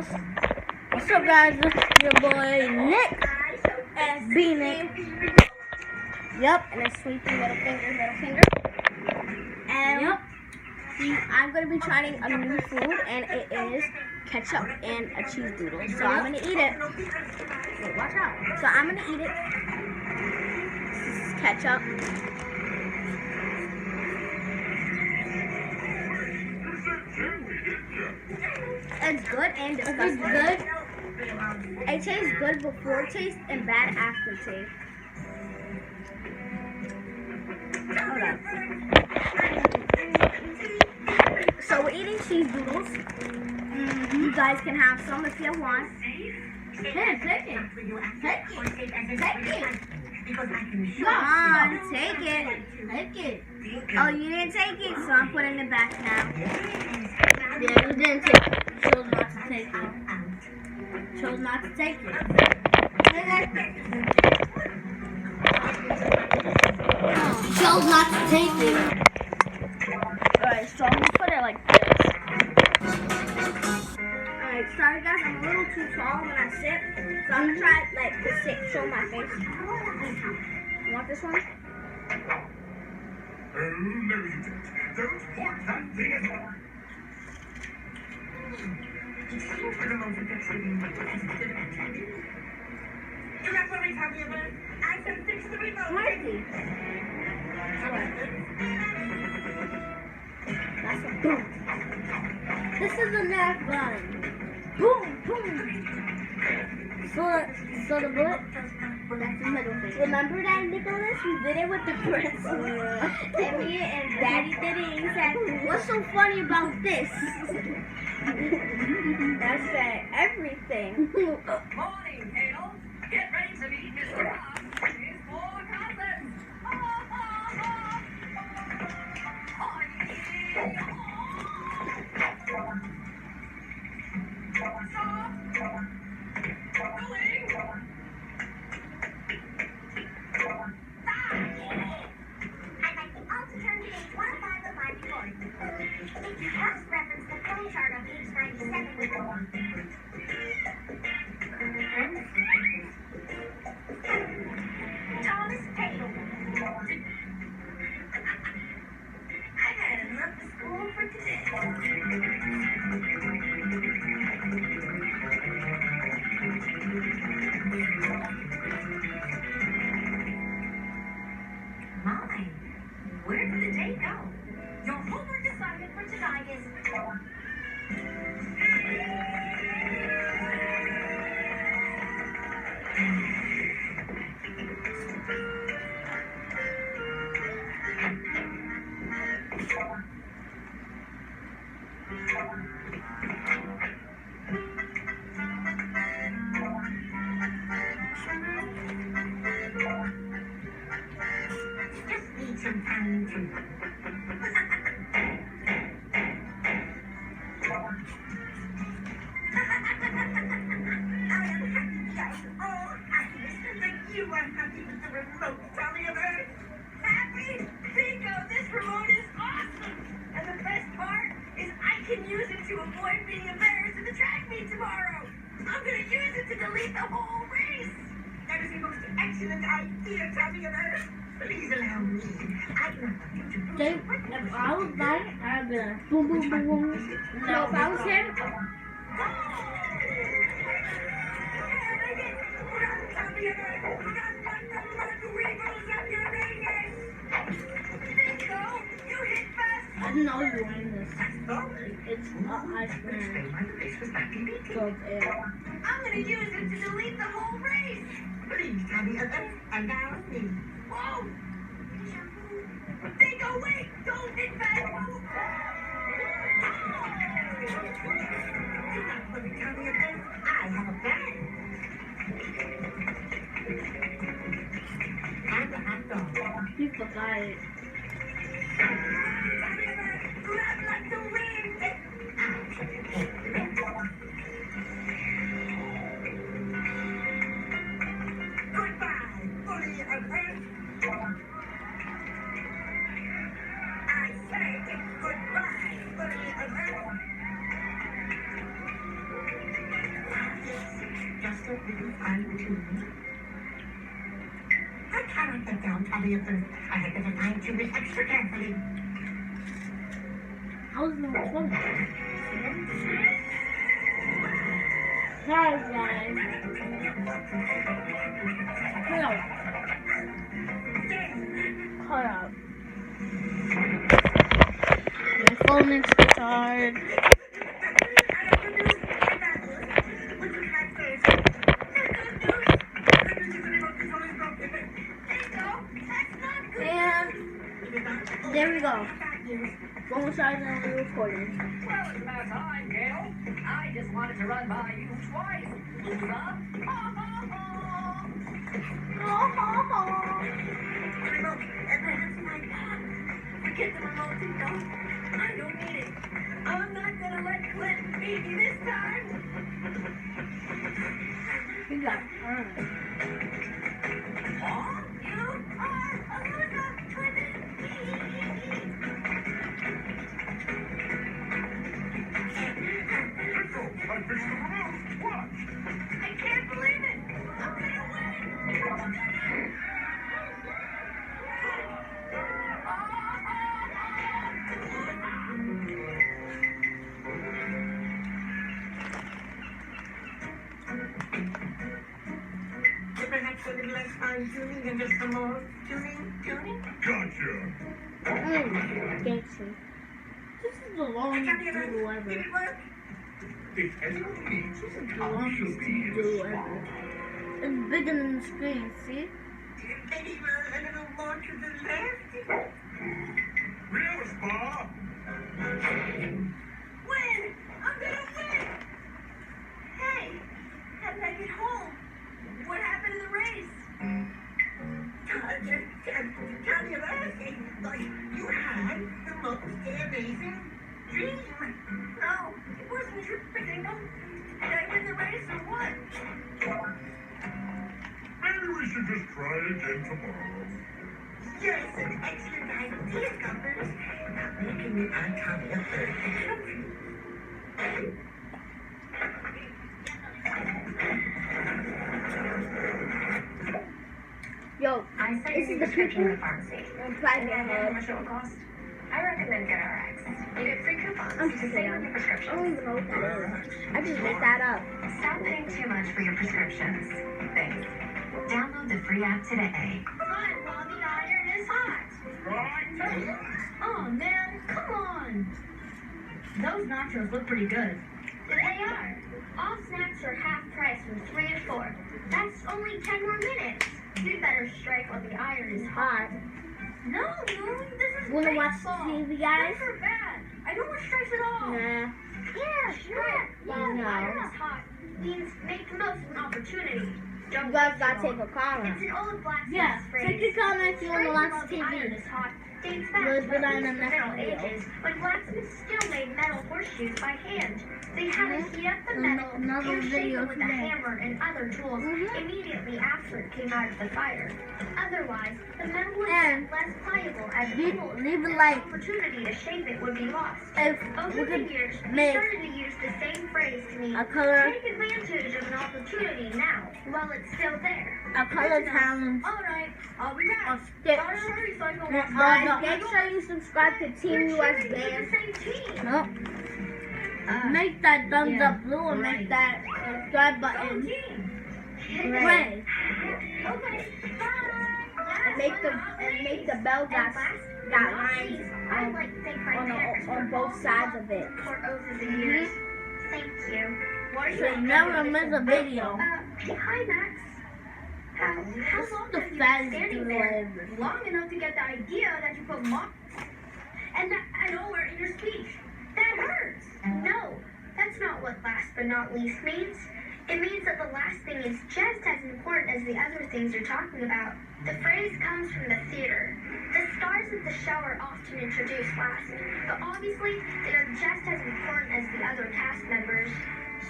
Doodles. What's up, guys? It's your boy Nick B Nick. Yep, and it's sweeping middle finger. And yep, I'm gonna be trying a new food, and it is ketchup and a cheese doodle. So I'm gonna eat it. Wait, watch out. So I'm gonna eat it. This is ketchup. It's good and disgusting. It's good. It tastes good before taste and bad after taste. Hold on. So we're eating cheese doodles. You guys can have some if you want. Here, take it. Take it. Take it. Come on, take it. Take it. Oh, you didn't take it, so I'm putting it back now. Yeah, you didn't take it. Chose not to take it. Chose not to take it. Chose not to take it. Alright, so I'm gonna put it like this. Alright, sorry guys, I'm a little too tall when I sit. So I'm gonna try like to sit, show my face. You want this one? Oh, no, you don't. Don't put that thing in. I can fix the remote. Marty. That's a boom. This is a nerf gun. Boom, boom. So the bullet. That's the middle finger. Remember that, Nicholas? We did it with the press. And me and Daddy did it. He said, "What's so funny about this?" That's everything. Morning, Harold. Get ready to meet Mr. Ross. His four cousins. I'd like the alt-turn page 105 of my report. If you must reference the flow chart on page 97 with the Thomas Taylor. I've had enough of school for today. My, where did the day go? Your homework assignment for tonight is... Just need some time to... You are happy with the remote, Tommy of Earth? Happy? Bingo! This remote is awesome! And the best part is I can use it to avoid being embarrassed in the track meet tomorrow! I'm gonna use it to delete the whole race! That is the most excellent idea, Tommy of Earth! Please allow me. I'd not want you to lose If I was that, I'd be like, boom, boom, boom, boom. No, if I was him, I didn't know you were in this. It's ice cream. So it's air. I'm gonna use it to delete the whole race! Please, Tommy, allow me. Whoa! Bingo, wait! Don't hit fast! Do not worry, Tommy, I have a plan. And a hot dog. He forgot it. Grab like the wind! Goodbye, bully of Earth. I say goodbye, bully of Earth. little fine-tuning. I cannot get down, Tommy, at first. I had better fine-tune it extra carefully. How's the phone? Hi guys. Hold up. Hold up. My phone is tired. And there we go. One more side and we're recording. Well, it's about time, Gail. I just wanted to run by you twice. Loser. Ha ha ha. The remote, perhaps my God. Forget the remote, Tico. I don't need it. I'm not gonna let Clint beat me this time. We got Oh, you are a loser, Clement. Pickle, I fixed the remote. Watch. I can't believe it. I'm gonna win. Perhaps a little less fine-tuning and just some more tuning? Gotcha. gangster. This is the longest Did video ever. it work? It has no need. This is the longest video ever. It's bigger than the screen, see? Maybe a little more to the left? We have a spa. Win! I'm gonna win! Hey, how did I get home? What happened to the race? Tell me about it. You had the most amazing dream. No, it wasn't a dream, Bingo. Did I win the race or what? Maybe we should just try again tomorrow. You're such excellent idea, Gumbers. Now making me Aunt Tommy a third country. Yo, I sent this you is the the prescription people to the pharmacy. on private Any idea how hub. much it will cost? I recommend GoodRx. You get free coupons I'm to just save on kidding. your I prescriptions. don't even know what that is. I just made that up. Stop paying too much for your prescriptions. Thanks. Download the free app today. Come on, while the iron is hot. Right? Oh, man, come on. Those nachos look pretty good. They are. All snacks are half price from 3 to 4. That's only 10 more minutes. You'd better strike while the iron is hot. No, Moon, this is Wanna watch baseball. TV, guys? Strikes are bad. I don't want strikes at all. Nah. Yeah, strike. Yeah, No. the iron is hot. Means make the most of an opportunity. Don't You guys waste gotta it take all. a comment. It's an old blacksmith's Yeah, phrase. take a comment if you wanna Striking watch while the iron TV. is hot dates back We'll to put at on the least the next Middle video. Ages, when blacksmiths still made metal horseshoes by hand. They had to heat up the We'll metal make another and shape video it with a today. hammer and other tools immediately after it came out of the fire. Otherwise, the metal would And get less pliable as it leave cooled. a The like opportunity to shape it would be lost. if Over we the could years, we make started to use the same phrase to mean a color take advantage of an opportunity now while it's still there. challenge All right, I'll be back. of sticks. Gotta hurry so I can And, watch make sure you subscribe to Team We're US cheering for Band. the same team. Nope. Make that thumbs up blue and make that subscribe Go button team. red. Okay, bye. And make the bell got lines I'd like to thank my parents on for both all sides the of it. support over the years. Thank you. What are So you never miss a video. Hi, Max. How long The have you been fattest standing video there? ever. Long enough to get the idea that you put mom and nowhere in your speech. That hurts. No, that's not what last but not least means. It means that the last thing is just as important as the other things you're talking about. The phrase comes from the theater. The stars of the show are often introduced last, but obviously they are just as important as the other cast members.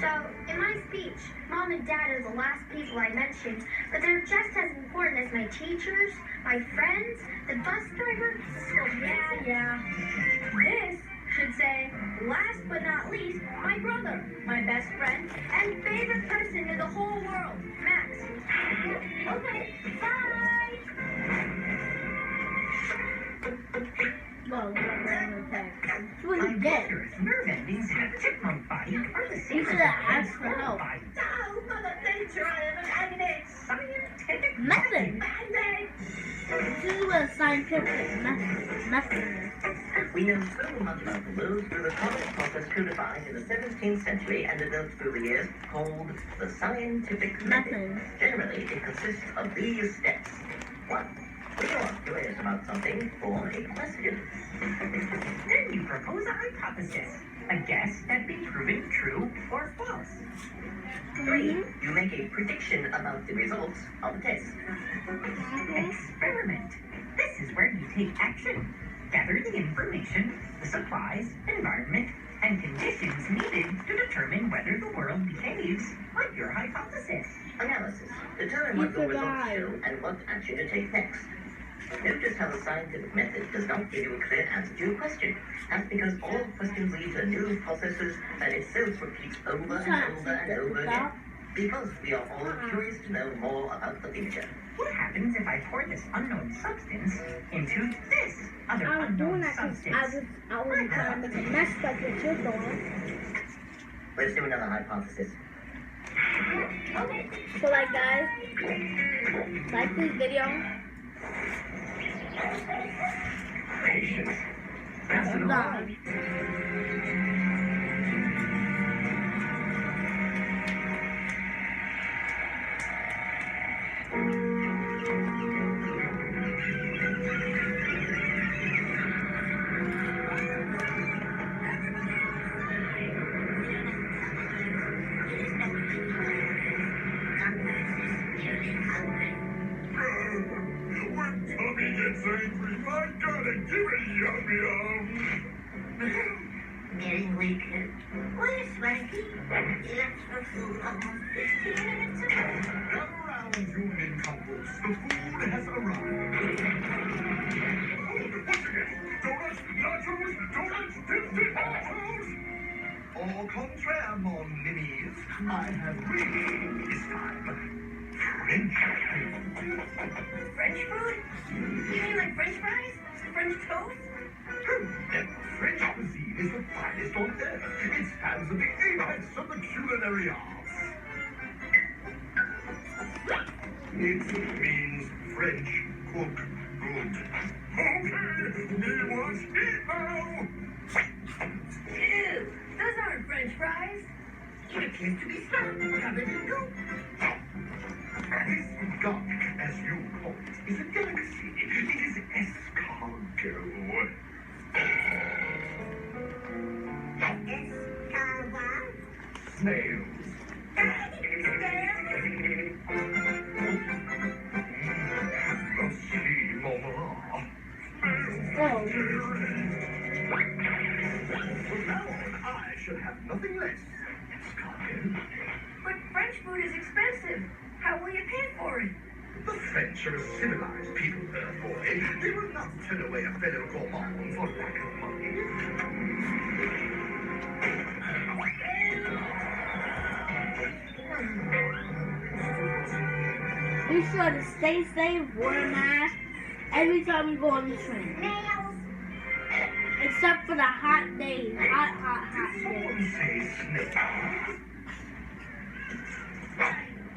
So, in my speech, Mom and Dad are the last people I mentioned, but they're just as important as my teachers, my friends, the bus driver, the school principal. Yeah. This should say, last but not least, my brother, my best friend, and favorite person in the whole world. Okay, bye. Well, that's what I you get. wonder if nerve endings in a chipmunk body are the same You as should a have asked for squirrel help. body. Oh, Mother Nature, I am an agony. Scientific Method. Band-Aid. This is what a scientific method is. We know so much about the world through the complex process codified in the 17th century and developed through the years called the scientific method. Method. Generally, it consists of these steps. 1. When you are curious about something, form a question. Then you propose a hypothesis, a guess that be proven true or false. 3. You make a prediction about the results of the test. Experiment. This is where you take action. Gather the information, the supplies, environment, and conditions needed to determine whether the world behaves like your hypothesis. Analysis. Determine what your results show and what action to take next. Notice how the scientific method does not give you a clear answer to a question. That's because all questions lead to new processes that itself repeats over and over and over again. Because we are all curious to know more about the future. What happens if I pour this unknown substance into this other I was doing unknown that because substance? I was trying to make a mess like what you're doing. Let's do another hypothesis. Okay. So like guys, like this video. Patience. Pass it along. Done. When Tommy gets angry, I gotta give it yum yum. Getting weaker. Where's Frankie? He left for food almost 15 minutes ago. Gather around, you nincompoops. The food has arrived. What's it? Donuts, nachos, dipped nachos. Au contraire, mon minis. I have really this time. French. French food? You mean like French fries? French toast? French cuisine is the finest on earth. It stands at the apex of the culinary arts. It means French cook good. Okay, me wants eat now. Ew, those aren't French fries. It appears to be some covered in goop. This gunk, as you call it, is a delicacy. It is escargot. Escargot? Snails. Merci, maman. Oh, From now on, I shall have nothing less. Escargot. But French food is expensive. How will you pay for it? The French are a civilized people, boy. They will not turn away a fellow gourmand for lack of money. be sure to stay safe, wear a mask every time you go on the train. Nails. Except for the hot days, hot Did days. someone say snake?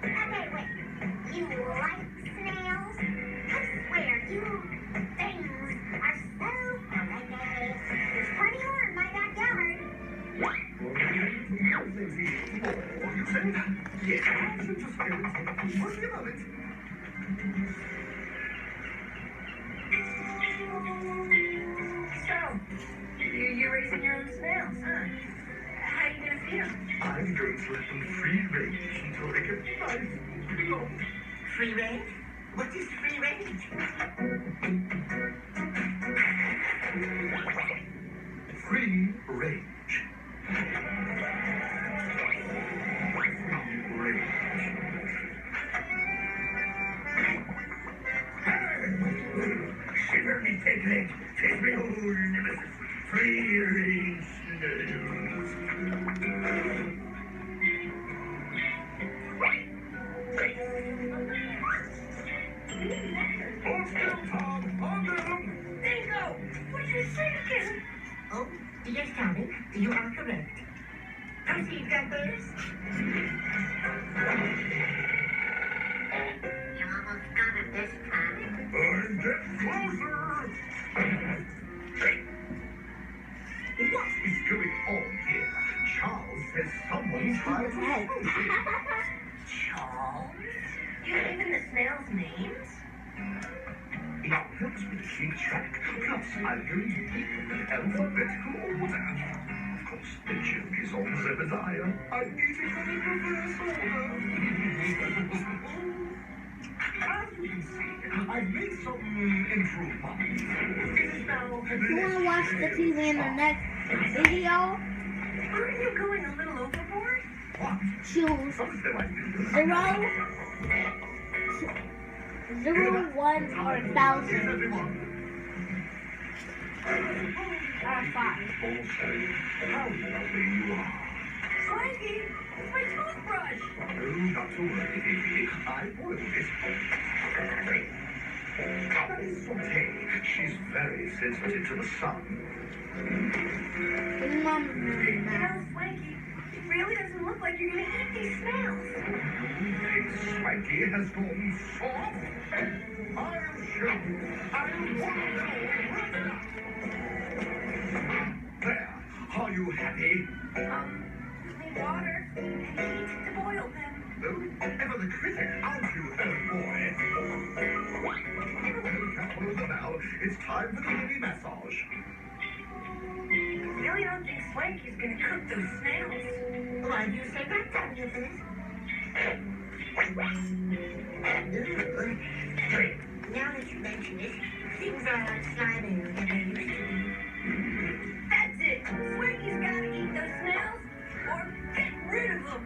Okay, wait. You like snails? I swear, you things are so horrendous. There's plenty more in my backyard. You said? Yes, I should just go and take a look at it. So, you're raising your own snails, huh? How are you gonna feed them? I'm going to let them free range until they get nice and long. Free range? What is free range? Free range. Shiver me piglet, take me old nemesis, free range snails. second. Oh, yes, darling, you are correct. Proceed, Peppers. You almost got it this time. And get closer! What is going on here? Charles says someone tried to Hey. smoke him. Charles? You've given the snails names? It helps me keep track. Plus, I'm going to keep them in alphabetical order. Of course, the joke is on Zebediah. I'm eating them in reverse order. As you can see, I've made some improvements. It is now If you want to watch the TV in the next video, Aren't you going a little overboard? What? choose Something like this. 0, 1, or 1,000. Is everyone? 5. Also, how lovely you are. Swanky, it's my toothbrush. Oh, not to worry, Fifi. I boiled it. That is Saute. She's very sensitive to the sun. His mom is No, Swanky, it really doesn't look like you're gonna eat these snails. Swanky has gone soft. I'll show you. I'll warn you right now. There. Are you happy? Need water and heat to boil them. No, ever the critic, aren't you, old boy? Careful now. It's time for the mini massage. I really don't think Swanky's gonna cook those snails. Why do you say that, Douglas? Now that you mention it, things are sliding than they used to be. That's it. Swanky's gotta eat those snails or get rid of them.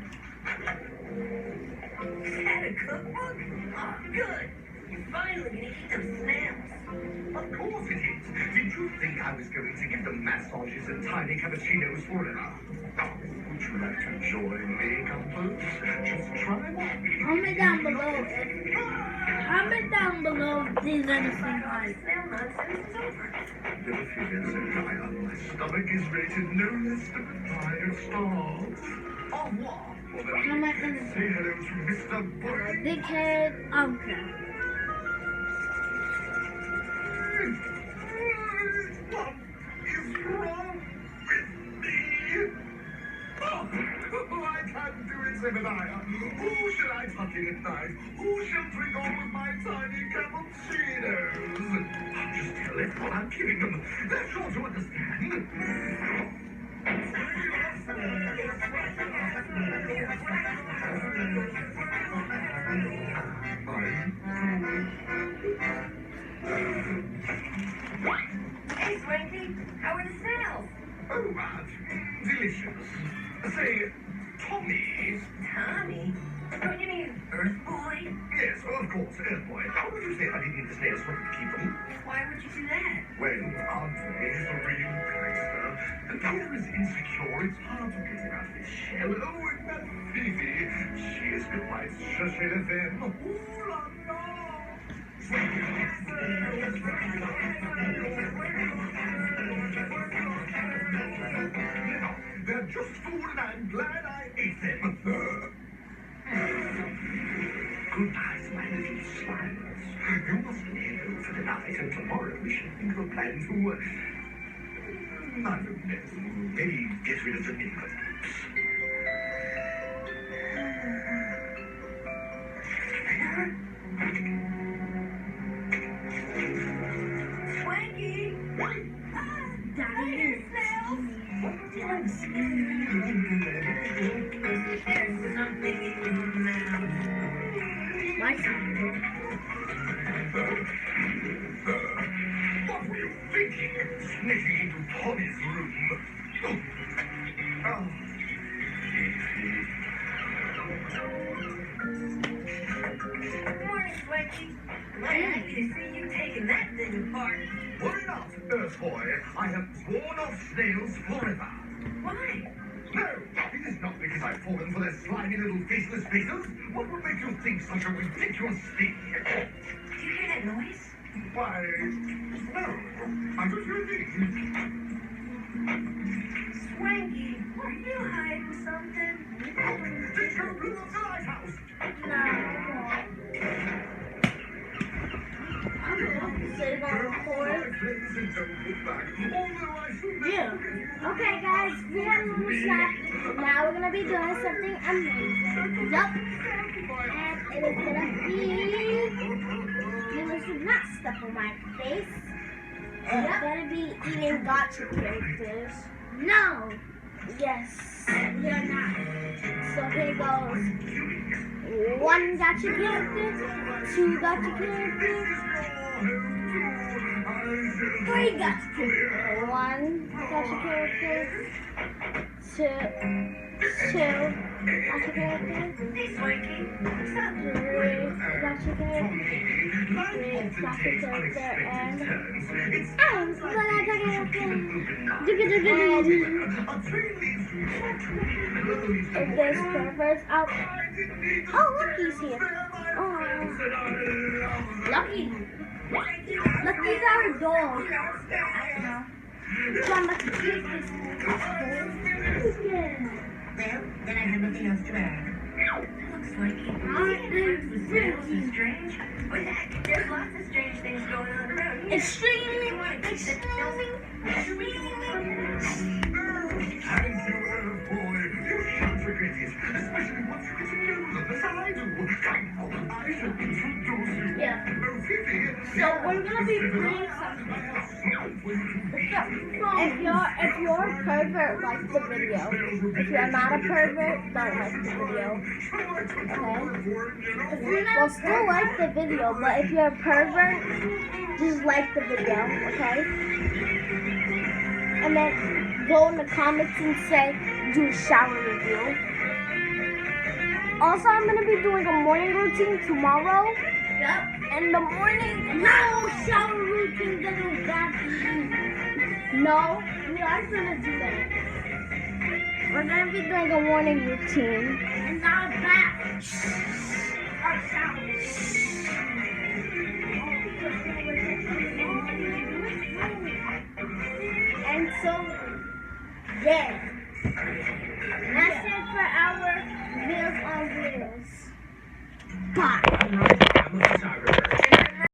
Is that a cookbook? Oh, good. You're finally gonna eat those snails. Of course it is. Did you think I was going to give them massages and tiny cappuccinos forever? Oh, would you like to join me, Comfort? Just try one. Comment down below if there's anything like. Snail nonsense is over. Never fear, Zendaya. My stomach is rated no less than 5 stars. Au revoir. Well, then, Comment and say hello to Mr. Boy. dickhead uncle. What is wrong with me? Oh, I can't do it, Zebediah. Who shall I tuck in at night? Who shall drink all of my tiny cappuccinos? Just tell everyone I'm kidding them. They're sure to understand. Hey, Swanky, how are the snails? Oh, delicious. Say, Tommy's. Tommy? Don't you mean Earth Boy? Yes, of course, Earth Boy. How would you say I didn't eat the snails wanted to keep them? Why would you do that? Well, Andre is a real prankster. And Peter is insecure. It's hard to get him out of his shell. Oh, and that Fifi. She is quite cherchez la femme. Ooh la la. Now, they're just food and I'm glad I ate them. Goodbye, my little slimers. You must lay low for the night, and tomorrow we shall think of a plan to, I don't know, maybe get rid of the nippers. Swanky! Daddy. Snails! There's something in your mouth. My son. What were you thinking? Sneaking into Tommy's room? Oh. Morning, Swanky. I'm happy to see you taking that thing apart. Worry not, Earth Boy. I have sworn off snails forever. Why? No, it is not because I've fallen for their slimy little faceless faces. What would make you think such a ridiculous thing? Do you hear that noise? Why, well, I'm just reading. Swanky, are you hiding something? Disco blew up the lighthouse. Save on record. Yeah. Okay, guys, we have a little snack. Now we're gonna be doing something amazing. Yup. And it is gonna be. You should not step on my face. It's gonna be eating gotcha characters. No. Yes. You're not. So here goes. 1 gotcha character. 2 gotcha characters. 3 gotcha characters. 1 gotcha character. 2 gotcha characters. Hey, Swanky, what's up? 3 gotcha characters. 3 gotcha character and one gotcha character. If there's perverts out. Oh, look, he's here. Oh, Lucky. Lucky's our dog. So I'm about to take this. Well, then I have nothing else to add. Look, Swanky, was strange. But heck, there's lots of strange things going on around here. Extremely, You want to keep it extremely. Thank you, Elf Boy. You shan't regret it, especially once you get to know them as I do. I shall introduce you. Yeah. Oh, Fifi. So we're gonna be playing something. If you're a pervert, like the video. If you're not a pervert, don't like the video. Okay? Well, still like the video, but if you're a pervert, just like the video, okay? And then go in the comments and say, do a shower review. Also, I'm gonna be doing a morning routine tomorrow. Yep. In the morning, no shower routine gonna grab you. No, we are gonna do that. We're gonna be doing a morning routine. And now back. Our shower. And so, yeah. That's it for our Wheels on Wheels. Bye.